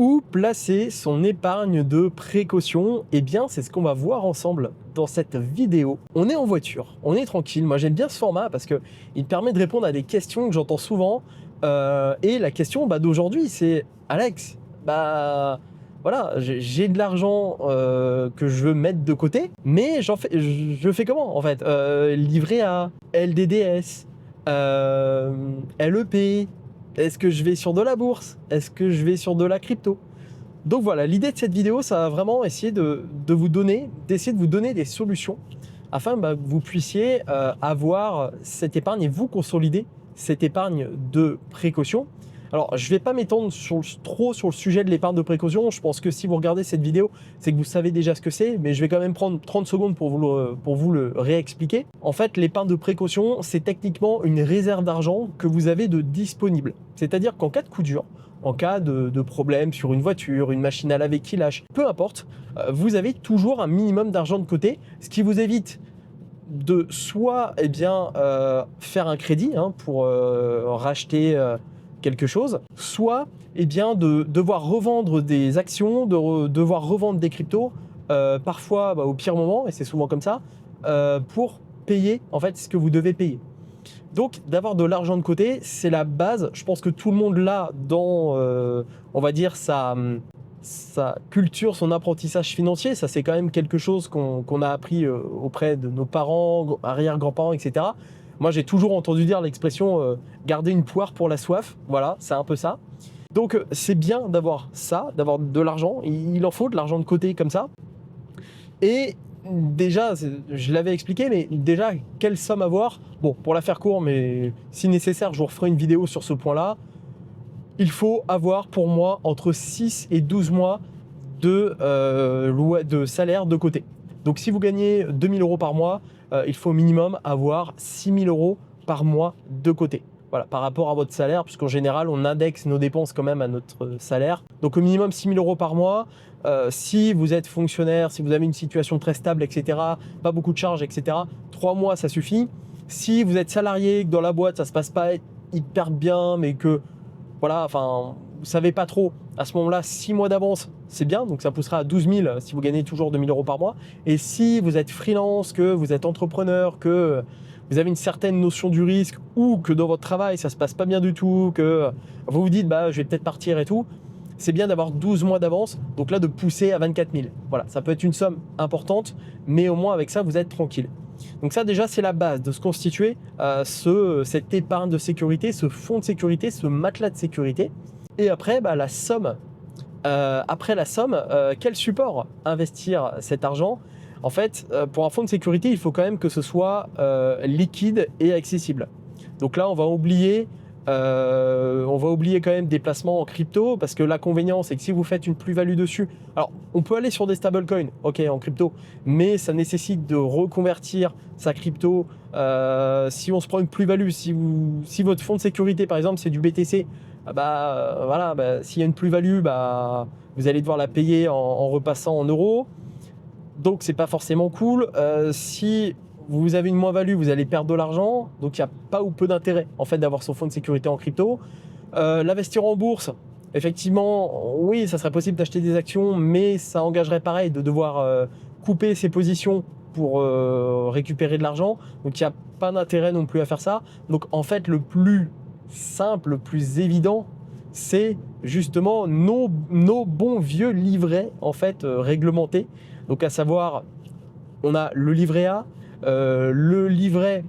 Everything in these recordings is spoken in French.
Où placer son épargne de précaution? Eh bien, c'est ce qu'on va voir ensemble dans cette vidéo. On est en voiture, on est tranquille. Moi, j'aime bien ce format parce que il me permet de répondre à des questions que j'entends souvent. Et la question d'aujourd'hui, c'est Alex, voilà, j'ai de l'argent que je veux mettre de côté, mais je fais comment en fait? Livret A, LDDS, LEP. Est-ce que je vais sur de la bourse? Est-ce que je vais sur de la crypto? Donc voilà, l'idée de cette vidéo, ça va vraiment essayer d'essayer de vous donner des solutions afin que vous puissiez avoir cette épargne et vous consolider cette épargne de précaution. Alors, je ne vais pas m'étendre trop sur le sujet de l'épargne de précaution. Je pense que si vous regardez cette vidéo, c'est que vous savez déjà ce que c'est, mais je vais quand même prendre 30 secondes pour vous le réexpliquer. En fait, l'épargne de précaution, c'est techniquement une réserve d'argent que vous avez de disponible. C'est-à-dire qu'en cas de coup dur, en cas de problème sur une voiture, une machine à laver qui lâche, peu importe, vous avez toujours un minimum d'argent de côté, ce qui vous évite de soit faire un crédit pour racheter quelque chose, soit de devoir revendre des actions, de devoir revendre des cryptos, parfois au pire moment, et c'est souvent comme ça, pour payer en fait ce que vous devez payer. Donc d'avoir de l'argent de côté, c'est la base. Je pense que tout le monde l'a dans, on va dire, sa culture, son apprentissage financier. Ça, c'est quand même quelque chose qu'on a appris auprès de nos parents, arrière-grands-parents, etc. Moi, j'ai toujours entendu dire l'expression garder une poire pour la soif. Voilà, c'est un peu ça. Donc, c'est bien d'avoir ça, d'avoir de l'argent. Il en faut de l'argent de côté comme ça. Et déjà, je l'avais expliqué, mais déjà, quelle somme avoir? Bon, pour la faire court, mais si nécessaire, je vous referai une vidéo sur ce point-là. Il faut avoir, pour moi, entre 6 et 12 mois de salaire de côté. Donc, si vous gagnez 2 000 € par mois, il faut au minimum avoir 6 000 € par mois de côté. Voilà, par rapport à votre salaire, puisqu'en général, on indexe nos dépenses quand même à notre salaire. Donc, au minimum 6 000 € par mois. Si vous êtes fonctionnaire, si vous avez une situation très stable, etc., pas beaucoup de charges, etc., 3 mois, ça suffit. Si vous êtes salarié, que dans la boîte, ça se passe pas hyper bien, mais que voilà, enfin, vous savez pas trop, à ce moment-là, 6 mois d'avance, c'est bien, donc ça poussera à 12 000 si vous gagnez toujours 2 000 € par mois. Et si vous êtes freelance, que vous êtes entrepreneur, que vous avez une certaine notion du risque, ou que dans votre travail, ça se passe pas bien du tout, que vous vous dites, je vais peut-être partir et tout, c'est bien d'avoir 12 mois d'avance, donc là, de pousser à 24 000. Voilà, ça peut être une somme importante, mais au moins avec ça, vous êtes tranquille. Donc ça déjà c'est la base de se constituer cette épargne de sécurité, ce fonds de sécurité, ce matelas de sécurité. Et après la somme, quel support investir cet argent? En fait, pour un fonds de sécurité, il faut quand même que ce soit liquide et accessible. Donc là on va oublier quand même des placements en crypto, parce que l'inconvénient c'est que si vous faites une plus-value dessus, alors on peut aller sur des stablecoins, ok, en crypto, mais ça nécessite de reconvertir sa crypto. Si on se prend une plus-value, si votre fonds de sécurité par exemple c'est du BTC, s'il y a une plus-value, vous allez devoir la payer en repassant en euros, donc c'est pas forcément cool. Si vous avez une moins-value, vous allez perdre de l'argent, donc il n'y a pas ou peu d'intérêt en fait d'avoir son fonds de sécurité en crypto. L'investir en bourse, effectivement, oui, ça serait possible d'acheter des actions, mais ça engagerait pareil de devoir couper ses positions pour récupérer de l'argent, donc il n'y a pas d'intérêt non plus à faire ça. Donc en fait, le plus simple, le plus évident, c'est justement nos bons vieux livrets en fait réglementés. Donc à savoir, on a le livret A, le livret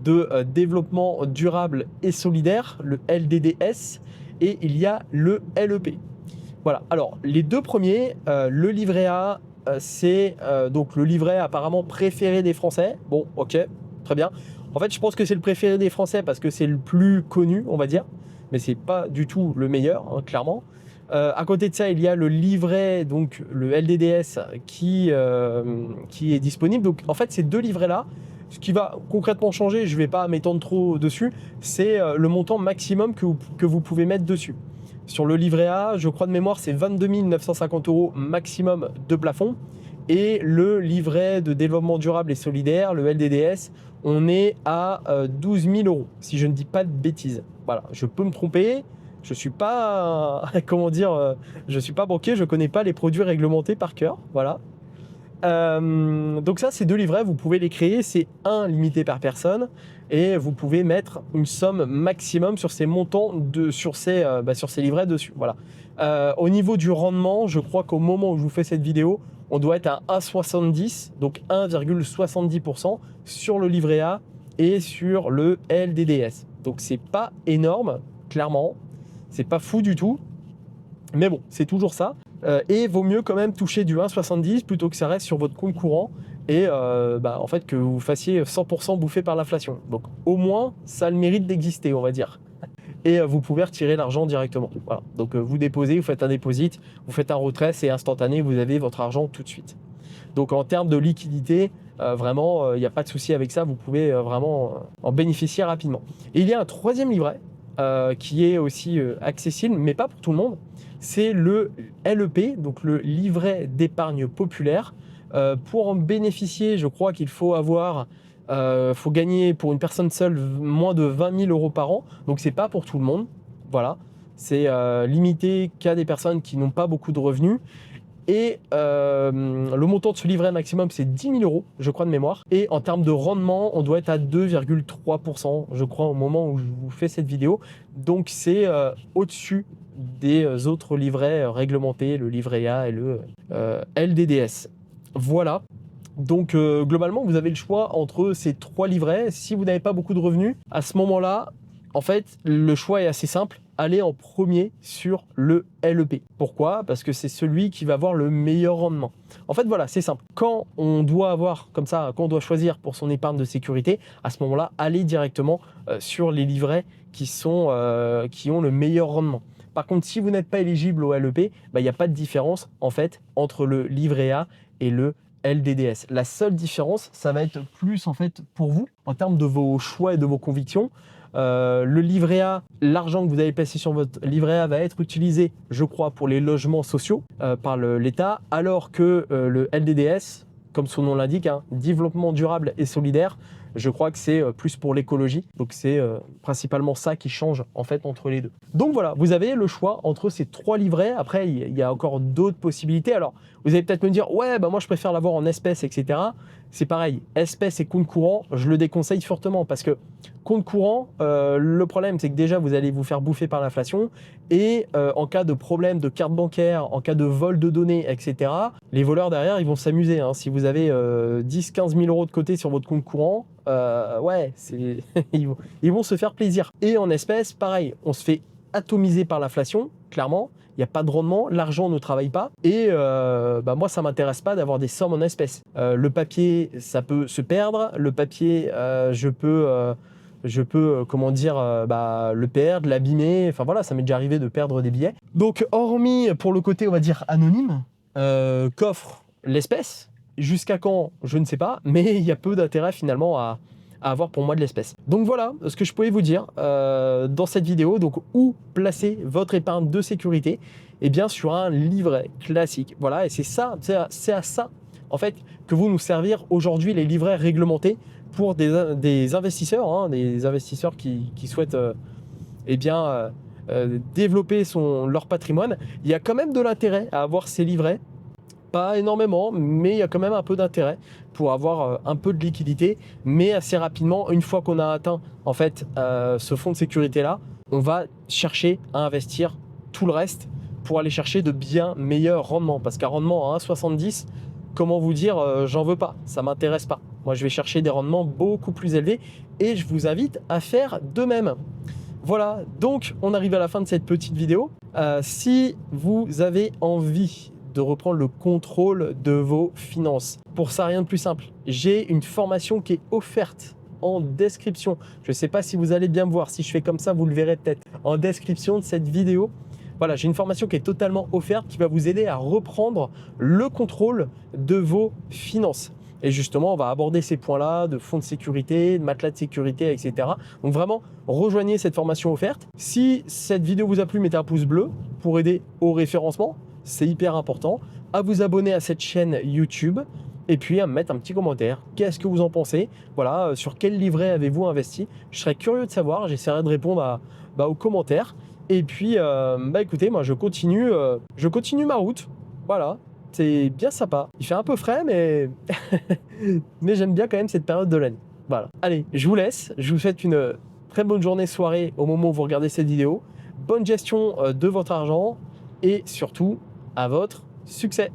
de développement durable et solidaire, le LDDS, et il y a le LEP. Voilà, alors les deux premiers, le livret A, c'est donc le livret apparemment préféré des Français. Bon, ok, très bien. En fait, je pense que c'est le préféré des Français parce que c'est le plus connu, on va dire, mais c'est pas du tout le meilleur, clairement. À côté de ça, il y a le livret, donc le LDDS, qui est disponible. Donc en fait, ces deux livrets-là, ce qui va concrètement changer, je ne vais pas m'étendre trop dessus, c'est le montant maximum que vous pouvez mettre dessus. Sur le livret A, je crois de mémoire, c'est 22 950 € maximum de plafond. Et le livret de développement durable et solidaire, le LDDS, on est à 12 000 €, si je ne dis pas de bêtises. Voilà, je peux me tromper, Je suis pas, comment dire, je suis pas banquier, je connais pas les produits réglementés par cœur, voilà. Donc ça, ces 2 livrets, vous pouvez les créer, c'est un limité par personne et vous pouvez mettre une somme maximum sur ces montants, sur ces livrets dessus. Voilà. Au niveau du rendement, je crois qu'au moment où je vous fais cette vidéo, on doit être à 1,70, donc 1,70% sur le livret A et sur le LDDS. Donc c'est pas énorme, clairement, c'est pas fou du tout, mais bon, c'est toujours ça. Et vaut mieux quand même toucher du 1,70 plutôt que ça reste sur votre compte courant et en fait que vous fassiez 100% bouffé par l'inflation. Donc au moins, ça a le mérite d'exister, on va dire. Et vous pouvez retirer l'argent directement. Voilà. Donc vous déposez, vous faites un déposit, vous faites un retrait, c'est instantané, vous avez votre argent tout de suite. Donc en termes de liquidité, vraiment, il n'y a pas de souci avec ça, vous pouvez vraiment en bénéficier rapidement. Et il y a un 3e livret qui est aussi accessible, mais pas pour tout le monde. C'est le LEP, donc le livret d'épargne populaire. Pour en bénéficier, je crois qu'il faut faut gagner pour une personne seule moins de 20 000 euros par an. Donc c'est pas pour tout le monde. Voilà, c'est limité qu'à des personnes qui n'ont pas beaucoup de revenus. Et le montant de ce livret maximum, c'est 10 000 euros, je crois de mémoire. Et en termes de rendement, on doit être à 2,3%, je crois, au moment où je vous fais cette vidéo. Donc c'est au-dessus des autres livrets réglementés, le livret A et le LDDS. Voilà. Donc globalement, vous avez le choix entre ces 3 livrets. Si vous n'avez pas beaucoup de revenus, à ce moment-là, en fait, le choix est assez simple. Allez en premier sur le LEP. Pourquoi? Parce que c'est celui qui va avoir le meilleur rendement. En fait, voilà, c'est simple. Quand on doit quand on doit choisir pour son épargne de sécurité, à ce moment-là, allez directement sur les livrets qui ont le meilleur rendement. Par contre, si vous n'êtes pas éligible au LEP, il n'y a pas de différence en fait entre le livret A et le LDDS. La seule différence, ça va être plus en fait pour vous en termes de vos choix et de vos convictions. Le livret A, l'argent que vous avez placé sur votre livret A va être utilisé, je crois, pour les logements sociaux par l'État, alors que le LDDS, comme son nom l'indique, développement durable et solidaire, je crois que c'est plus pour l'écologie. Donc c'est principalement ça qui change en fait entre les deux. Donc voilà, vous avez le choix entre ces 3 livrets. Après, il y a encore d'autres possibilités. Alors, vous allez peut-être me dire, ouais, moi je préfère l'avoir en espèces, etc. C'est pareil, espèces et compte courant, je le déconseille fortement parce que compte courant, le problème c'est que déjà vous allez vous faire bouffer par l'inflation et en cas de problème de carte bancaire, en cas de vol de données, etc., les voleurs derrière ils vont s'amuser. Si vous avez 10-15 000 euros de côté sur votre compte courant, ils vont se faire plaisir. Et en espèces, pareil, on se fait atomiser par l'inflation, clairement. Il n'y a pas de rendement, l'argent ne travaille pas et moi ça m'intéresse pas d'avoir des sommes en espèces. Le papier ça peut se perdre, le papier je peux le perdre, l'abîmer, enfin voilà, ça m'est déjà arrivé de perdre des billets. Donc hormis pour le côté on va dire anonyme qu'offre l'espèce, jusqu'à quand je ne sais pas, mais il y a peu d'intérêt finalement à avoir pour moi de l'espèce. Donc voilà ce que je pouvais vous dire dans cette vidéo. Donc où placer votre épargne de sécurité? Eh bien sur un livret classique. Voilà, et c'est à ça en fait que vont nous servir aujourd'hui les livrets réglementés pour des investisseurs, des investisseurs qui souhaitent développer leur patrimoine. Il y a quand même de l'intérêt à avoir ces livrets. Pas énormément, mais il y a quand même un peu d'intérêt pour avoir un peu de liquidité. Mais assez rapidement, une fois qu'on a atteint en fait ce fonds de sécurité là, on va chercher à investir tout le reste pour aller chercher de bien meilleurs rendements. Parce qu'un rendement à 1,70, comment vous dire, j'en veux pas, ça m'intéresse pas. Moi, je vais chercher des rendements beaucoup plus élevés et je vous invite à faire de même. Voilà, donc on arrive à la fin de cette petite vidéo. Si vous avez envie de reprendre le contrôle de vos finances. Pour ça, rien de plus simple. J'ai une formation qui est offerte en description. Je ne sais pas si vous allez bien me voir. Si je fais comme ça, vous le verrez peut-être en description de cette vidéo. Voilà, j'ai une formation qui est totalement offerte qui va vous aider à reprendre le contrôle de vos finances. Et justement, on va aborder ces points-là de fonds de sécurité, de matelas de sécurité, etc. Donc vraiment, rejoignez cette formation offerte. Si cette vidéo vous a plu, mettez un pouce bleu pour aider au référencement. C'est hyper important, à vous abonner à cette chaîne YouTube et puis à me mettre un petit commentaire. Qu'est-ce que vous en pensez? Voilà, sur quel livret avez-vous investi? Je serais curieux de savoir, j'essaierai de répondre aux commentaires. Et puis, écoutez, moi, je continue ma route. Voilà, c'est bien sympa. Il fait un peu frais, mais, mais j'aime bien quand même cette période de l'année. Voilà. Allez, je vous laisse. Je vous souhaite une très bonne journée, soirée au moment où vous regardez cette vidéo. Bonne gestion de votre argent et surtout, à votre succès.